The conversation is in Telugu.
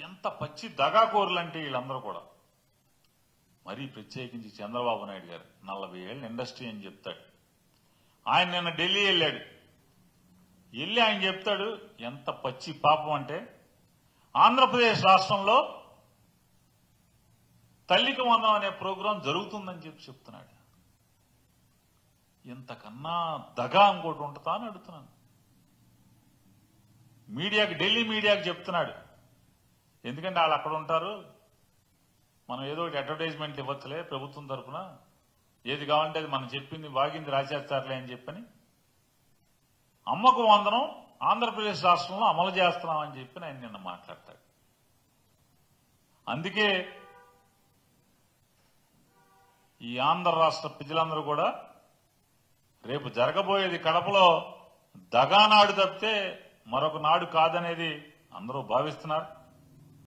ఎంత పచ్చి దగాకోరులంటే వీళ్ళందరూ కూడా. మరీ ప్రత్యేకించి చంద్రబాబు నాయుడు గారు 40 ఏళ్ళ ఇండస్ట్రీ అని చెప్తాడు. ఆయన నిన్న ఢిల్లీ వెళ్ళాడు. వెళ్ళి ఆయన చెప్తాడు ఎంత పచ్చి పాపం అంటే, ఆంధ్రప్రదేశ్ రాష్ట్రంలో తల్లికి వందనం అనే ప్రోగ్రాం జరుగుతుందని చెప్తున్నాడు. ఇంతకన్నా దగా ఇంకోటి ఉంటుందా అని అడుగుతున్నాను. మీడియాకి, ఢిల్లీ మీడియాకి చెప్తున్నాడు. ఎందుకంటే వాళ్ళు అక్కడ ఉంటారు, మనం ఏదో ఒకటి అడ్వర్టైజ్మెంట్ ఇవ్వచ్చులే ప్రభుత్వం తరఫున, ఏది కావాలంటే అది మనం చెప్పింది వాగింది రాసేస్తారులే అని చెప్పని అమ్మకు వందనం ఆంధ్రప్రదేశ్ రాష్ట్రంలో అమలు చేస్తున్నామని చెప్పి ఆయన నిన్న మాట్లాడతాడు. అందుకే ఈ ఆంధ్ర రాష్ట్ర ప్రజలందరూ కూడా రేపు జరగబోయేది కడపలో దగానాడు తప్పితే మరొక నాడు కాదనేది అందరూ భావిస్తున్నారు.